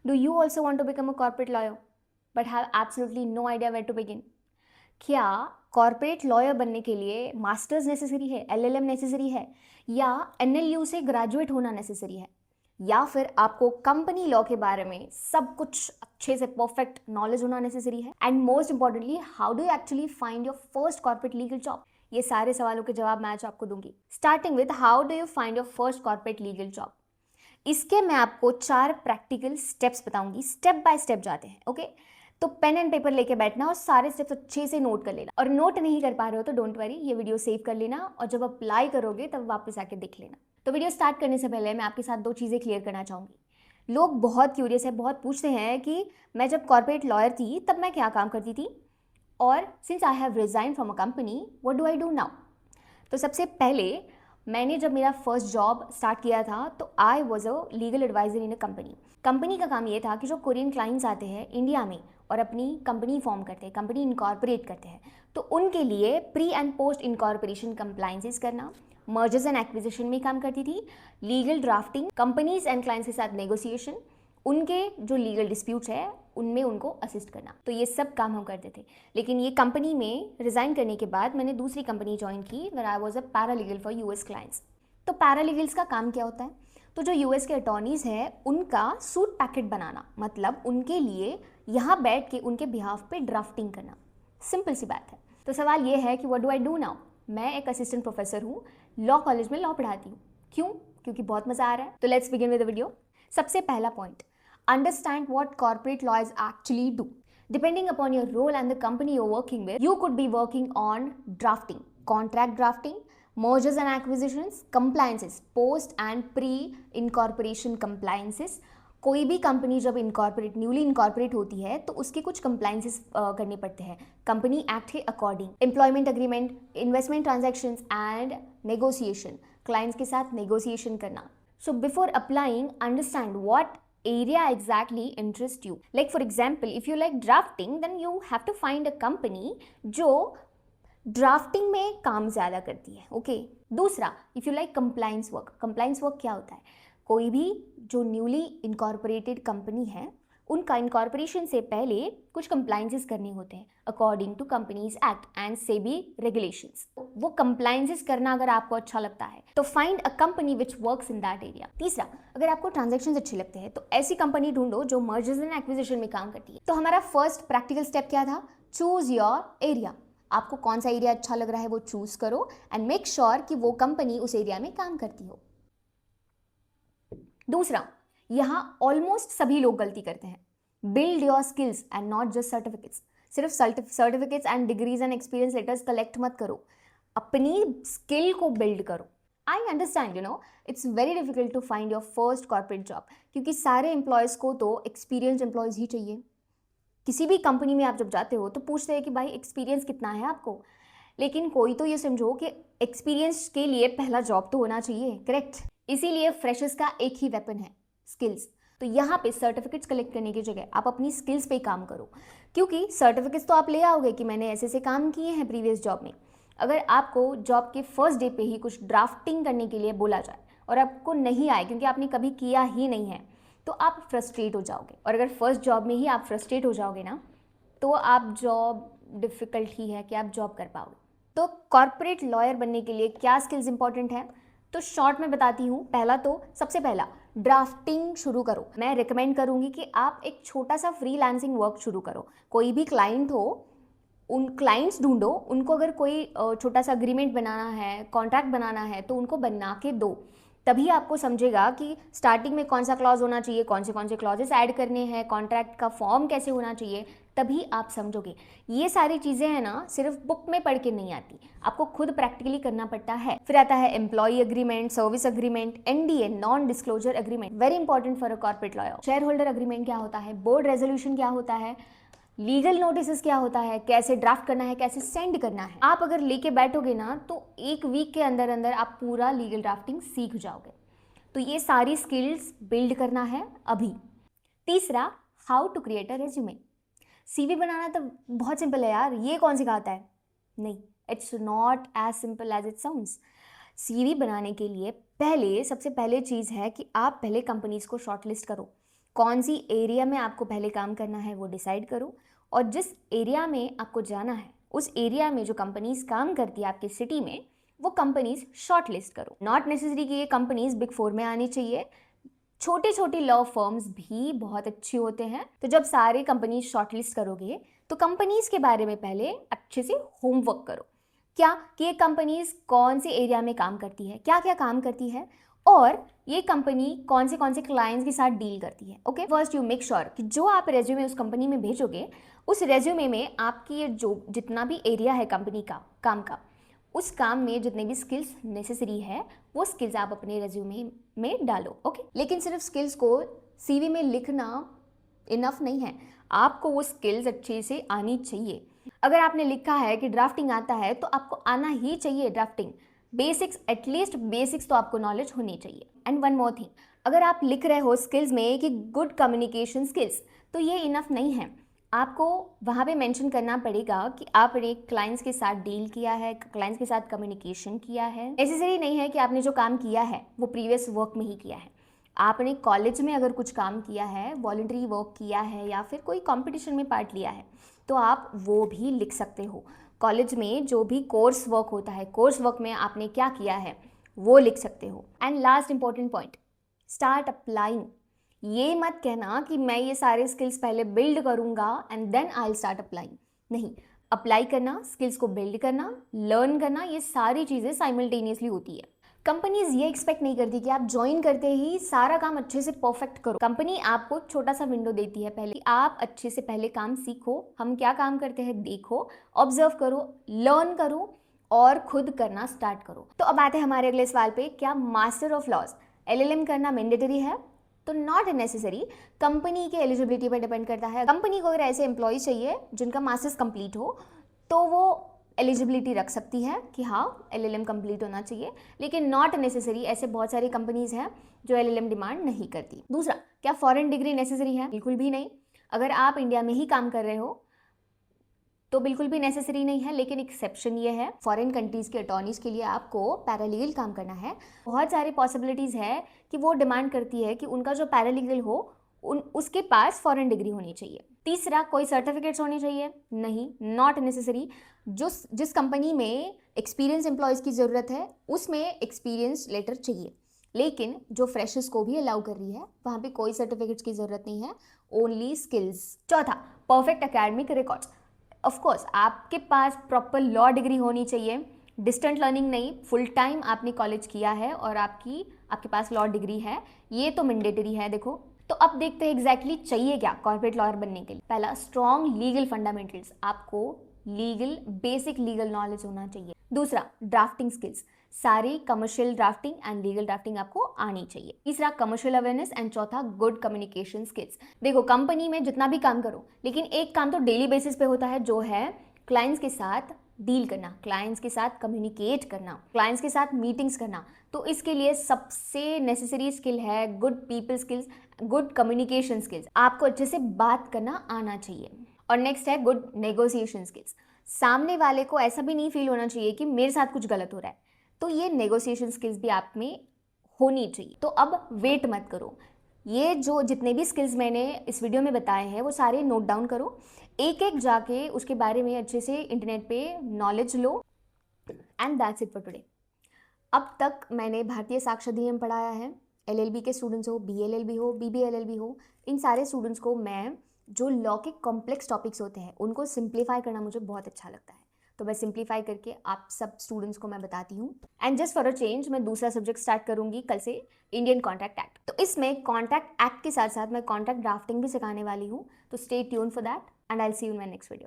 Do you also want to become a corporate lawyer but have absolutely no idea where to begin? क्या corporate lawyer बनने के लिए masters necessary है, LLM necessary है, या NLU से ग्रेजुएट होना नेसेसरी है, या फिर आपको कंपनी लॉ के बारे में सब कुछ अच्छे से परफेक्ट नॉलेज होना नेसेसरी है? And most importantly, how do you actually find your first corporate legal job? ये सारे सवालों के जवाब मैं आज आपको दूंगी। Starting with how do you find your first corporate legal job. इसके मैं आपको 4 प्रैक्टिकल स्टेप्स बताऊंगी, स्टेप बाय स्टेप जाते हैं। ओके, तो पेन एंड पेपर लेके बैठना और सारे स्टेप्स अच्छे से नोट कर लेना। और नोट नहीं कर पा रहे हो तो डोंट वरी, ये वीडियो सेव कर लेना और जब अप्लाई करोगे तब वापस आके देख लेना। तो वीडियो स्टार्ट करने से पहले मैं आपके साथ 2 चीज़ें क्लियर करना चाहूँगी। लोग बहुत क्यूरियस है, बहुत पूछते हैं कि मैं जब कॉर्पोरेट लॉयर थी तब मैं क्या काम करती थी, और since I have resign from a company, what do I do now. तो सबसे पहले मैंने जब मेरा फर्स्ट जॉब स्टार्ट किया था तो I was a legal advisor in a company का काम ये था कि जो कोरियन क्लाइंट्स आते हैं इंडिया में और अपनी कंपनी फॉर्म करते हैं, कंपनी इनकॉर्पोरेट करते हैं, तो उनके लिए pre and post incorporation compliances करना, मर्जर्स एंड एक्विजिशन में काम करती थी, legal drafting, companies and clients के साथ नेगोशिएशन, उनके जो लीगल डिस्प्यूट्स है उनमें उनको असिस्ट करना। तो ये सब काम हम करते थे। लेकिन ये कंपनी में रिजाइन करने के बाद मैंने दूसरी कंपनी ज्वाइन की where I was a paralegal for US clients. तो पैरालीगल्स का काम क्या होता है? तो जो यूएस के अटॉर्नीज हैं उनका सूट पैकेट बनाना, मतलब उनके लिए यहाँ बैठ के उनके बिहाफ पे ड्राफ्टिंग करना। सिंपल सी बात है। तो सवाल ये है कि what do I do now. मैं एक असिस्टेंट प्रोफेसर हूँ, लॉ कॉलेज में लॉ पढ़ाती हूँ। क्यों? क्योंकि बहुत मजा आ रहा है। तो let's begin with the video. सबसे पहला point, understand what corporate lawyers actually do. Depending upon your role and the company you're working with, you could be working on drafting, contract drafting, mergers and acquisitions, compliances, post and pre-incorporation compliances. कोई भी company जब incorporate newly incorporate होती है तो उसके कुछ compliances करने पड़ते हैं कंपनी एक्ट के according. Employment agreement, investment transactions and negotiation, clients के साथ नेगोशिएशन करना। So before applying, understand what area exactly interests you. Like for example, if you like drafting, then you have to find a company जो drafting में काम ज़्यादा करती है। Okay, दूसरा, if you like compliance work. Compliance work क्या होता है? कोई भी जो न्यूली इनकॉर्पोरेटेड कंपनी है उनका इनकॉर्पोरेशन से पहले कुछ कंप्लाइंसेस करने होते हैं according to companies act and SEBI regulations. वो कंप्लाइंसेस करना अगर आपको अच्छा लगता है तो find a company which works in that area. तीसरा, अगर आपको ट्रांजैक्शंस अच्छे लगते हैं तो ऐसी कंपनी ढूंढो जो मर्जर्स एंड एक्विजिशन में काम करती है। तो हमारा फर्स्ट प्रैक्टिकल स्टेप क्या था? Choose your area. आपको कौन सा एरिया अच्छा लग रहा है वो चूज करो एंड मेक श्योर कि वो कंपनी उस एरिया में काम करती हो। दूसरा, यहाँ ऑलमोस्ट सभी लोग गलती करते हैं। Build your skills and not just certificates. सिर्फ certificates and degrees and experience letters collect मत करो, अपनी स्किल को बिल्ड करो। I understand, it's very difficult to find your first corporate job, क्योंकि सारे एम्प्लॉयज़ को तो एक्सपीरियंस एम्प्लॉयज़ ही चाहिए। किसी भी कंपनी में आप जब जाते हो तो पूछते हैं कि भाई एक्सपीरियंस कितना है आपको, लेकिन कोई तो ये समझो कि एक्सपीरियंस के लिए पहला जॉब तो होना चाहिए, करेक्ट? इसीलिए फ्रेशर्स का एक ही वेपन है, स्किल्स। तो यहाँ पे सर्टिफिकेट्स कलेक्ट करने की जगह आप अपनी स्किल्स पे काम करो, क्योंकि सर्टिफिकेट्स तो आप ले आओगे कि मैंने ऐसे ऐसे काम किए हैं प्रीवियस जॉब में। अगर आपको जॉब के फर्स्ट डे पे ही कुछ ड्राफ्टिंग करने के लिए बोला जाए और आपको नहीं आए क्योंकि आपने कभी किया ही नहीं है, तो आप फ्रस्ट्रेट हो जाओगे। और अगर फर्स्ट जॉब में ही आप फ्रस्ट्रेट हो जाओगे ना, तो आप जॉब डिफ़िकल्ट ही है कि आप जॉब कर पाओगे। तो कॉर्पोरेट लॉयर बनने के लिए क्या स्किल्स इंपॉर्टेंट है? तो शॉर्ट में बताती हूँ। पहला तो सबसे पहला, ड्राफ्टिंग शुरू करो। मैं रिकमेंड करूँगी कि आप एक छोटा सा फ्रीलांसिंग वर्क शुरू करो। कोई भी क्लाइंट हो, उन क्लाइंट्स ढूंढो, उनको अगर कोई छोटा सा अग्रीमेंट बनाना है, कॉन्ट्रैक्ट बनाना है, तो उनको बना के दो। तभी आपको समझेगा कि स्टार्टिंग में कौन सा क्लॉज होना चाहिए, कौन से क्लॉजेस ऐड करने हैं, कॉन्ट्रैक्ट का फॉर्म कैसे होना चाहिए, तभी आप समझोगे। ये सारी चीज़ें हैं ना, सिर्फ बुक में पढ़ के नहीं आती, आपको खुद प्रैक्टिकली करना पड़ता है। फिर आता है employ agreement, service agreement, NDA, non disclosure agreement, very important for a corporate lawyer. Share holder agreement क्या होता है, बोर्ड रेजोल्यूशन क्या होता है, लीगल नोटिस क्या होता है, कैसे ड्राफ्ट करना है, कैसे सेंड करना है। आप अगर लेके बैठोगे ना तो एक वीक के अंदर अंदर आप पूरा लीगल ड्राफ्टिंग सीख जाओगे। तो ये सारी स्किल्स बिल्ड करना है अभी। तीसरा, how to create a resume. CV बनाना तो बहुत सिंपल है यार, ये कौन सिखाता है? नहीं, it's not as simple as it sounds. CV बनाने के लिए सबसे पहले चीज़ है कि आप पहले कंपनीज को शॉर्टलिस्ट करो। कौन सी एरिया में आपको पहले काम करना है वो डिसाइड करो, और जिस एरिया में आपको जाना है उस एरिया में जो कंपनीज काम करती है आपकी सिटी में, वो कंपनीज शॉर्ट लिस्ट करो। नॉट नेसेसरी कि ये कंपनीज बिग 4 में आनी चाहिए, छोटे छोटे लॉ फर्म्स भी बहुत अच्छे होते हैं। तो जब सारे कंपनीज शॉर्टलिस्ट करोगे तो कंपनीज के बारे में पहले अच्छे से होमवर्क करो, क्या कि ये कंपनीज कौन से एरिया में काम करती है, क्या क्या काम करती है, और ये कंपनी कौन से क्लाइंट्स के साथ डील करती है। Okay, first you make sure कि जो आप रेज्यूमे उस कंपनी में भेजोगे उस रेज्यूमे में आपकी ये जो जितना भी एरिया है कंपनी का काम का, उस काम में जितने भी स्किल्स नेसेसरी है वो स्किल्स आप अपने रेज्यूमे में डालो। ओके, लेकिन सिर्फ स्किल्स को सीवी में लिखना इनफ नहीं है, आपको वो स्किल्स अच्छे से आनी चाहिए। अगर आपने लिखा है कि ड्राफ्टिंग आता है तो आपको आना ही चाहिए ड्राफ्टिंग, बेसिक्स, एटलीस्ट बेसिक्स तो आपको नॉलेज होनी चाहिए। एंड वन मोर थिंग, अगर आप लिख रहे हो स्किल्स में कि गुड कम्युनिकेशन स्किल्स, तो ये इनफ नहीं है, आपको वहाँ पे मेंशन करना पड़ेगा कि आपने क्लाइंट्स के साथ डील किया है, क्लाइंट्स के साथ कम्युनिकेशन किया है। नेसेसरी नहीं है कि आपने जो काम किया है वो प्रीवियस वर्क में ही किया है, आपने कॉलेज में अगर कुछ काम किया है, वॉलंटरी वर्क किया है या फिर कोई कंपटीशन में पार्ट लिया है तो आप वो भी लिख सकते हो। कॉलेज में जो भी कोर्स वर्क होता है, कोर्स वर्क में आपने क्या किया है वो लिख सकते हो। And last important point, start applying. ये मत कहना कि मैं ये सारे स्किल्स पहले बिल्ड करूंगा and then I will start applying. नहीं, अप्लाई करना, स्किल्स को बिल्ड करना, लर्न करना, ये सारी चीज़ें साइमल्टेनियसली होती है। कंपनीज ये एक्सपेक्ट नहीं करती कि आप ज्वाइन करते ही सारा काम अच्छे से परफेक्ट करो। कंपनी आपको छोटा सा विंडो देती है, पहले आप अच्छे से पहले काम सीखो, हम क्या काम करते हैं देखो, ऑब्जर्व करो, लर्न करो और खुद करना स्टार्ट करो। तो अब आते हैं हमारे अगले सवाल पे, क्या मास्टर ऑफ लॉज एलएलएम करना मैंडेटरी है? तो नॉट नेसेसरी, कंपनी के एलिजिबिलिटी पर डिपेंड करता है। कंपनी को अगर ऐसे एम्प्लॉय चाहिए जिनका मास्टर्स कंप्लीट हो तो वो एलिजिबिलिटी रख सकती है कि हाँ एलएलएम कंप्लीट होना चाहिए, लेकिन नॉट नेसेसरी, ऐसे बहुत सारी कंपनीज हैं जो एलएलएम डिमांड नहीं करती। दूसरा, क्या फॉरेन डिग्री नेसेसरी है? बिल्कुल भी नहीं। अगर आप इंडिया में ही काम कर रहे हो तो बिल्कुल भी नेसेसरी नहीं है, लेकिन एक्सेप्शन ये है, फॉरेन कंट्रीज के अटॉर्नीज के लिए आपको पैरालीगल काम करना है। बहुत सारी पॉसिबिलिटीज़ है कि वो डिमांड करती है कि उनका जो पैरालीगल हो उसके पास फॉरेन डिग्री होनी चाहिए। तीसरा, कोई सर्टिफिकेट्स होने चाहिए? नहीं, नॉट नेसेसरी। जिस कंपनी में एक्सपीरियंस एम्प्लॉयज़ की ज़रूरत है उसमें एक्सपीरियंस लेटर चाहिए, लेकिन जो फ्रेशर्स को भी अलाउ कर रही है वहाँ पे कोई सर्टिफिकेट्स की ज़रूरत नहीं है, ओनली स्किल्स। चौथा, perfect academic records. Of course आपके पास प्रॉपर लॉ डिग्री होनी चाहिए, डिस्टेंट लर्निंग नहीं, फुल टाइम आपने कॉलेज किया है और आपके पास लॉ डिग्री है, ये तो मैंडेटरी है। देखो, तो अब देखते हैं एग्जैक्टली चाहिए क्या कॉर्पोरेट लॉयर बनने के लिए। पहला, स्ट्रॉन्ग लीगल फंडामेंटल्स, आपको लीगल बेसिक लीगल नॉलेज होना चाहिए। दूसरा, ड्राफ्टिंग स्किल्स, सारी commercial drafting and legal drafting आपको आनी चाहिए। तीसरा, कमर्शियल अवेयरनेस। एंड चौथा, गुड कम्युनिकेशन स्किल्स। देखो, कंपनी में जितना भी काम करो, लेकिन एक काम तो डेली बेसिस पे होता है, जो है क्लाइंट्स के साथ डील करना, क्लाइंट्स के साथ कम्युनिकेट करना, क्लाइंट्स के साथ मीटिंग्स करना। तो इसके लिए सबसे नेसेसरी स्किल है good people skills, good communication skills. आपको अच्छे से बात करना आना चाहिए। और नेक्स्ट है गुड नेगोशिएशन स्किल्स। सामने वाले को ऐसा भी नहीं फील होना चाहिए कि मेरे साथ कुछ गलत हो रहा है, तो ये नेगोशिएशन स्किल्स भी आप में होनी चाहिए। तो अब वेट मत करो, ये जो जितने भी स्किल्स मैंने इस वीडियो में बताए हैं वो सारे नोट डाउन करो, एक एक जाके उसके बारे में अच्छे से इंटरनेट पे knowledge low. And that's it for today. अब तक मैंने भारतीय साक्ष्य अधिनियम पढ़ाया है, एलएलबी के स्टूडेंट्स हो, बीएलएलबी हो, बीबीएलएलबी हो, इन सारे स्टूडेंट्स को मैं जो लॉ के कॉम्प्लेक्स टॉपिक्स होते हैं उनको सिंप्लीफाई करना मुझे बहुत अच्छा लगता है, तो मैं सिंप्लीफाई करके आप सब स्टूडेंट्स को मैं बताती हूँ। And just for a change मैं दूसरा सब्जेक्ट स्टार्ट करूँगी कल से, इंडियन कॉन्ट्रैक्ट एक्ट। तो इसमें कॉन्ट्रैक्ट एक्ट के साथ साथ मैं कॉन्ट्रैक्ट ड्राफ्टिंग भी सिखाने वाली हूँ, तो stay tune for that and I will see you in my next video.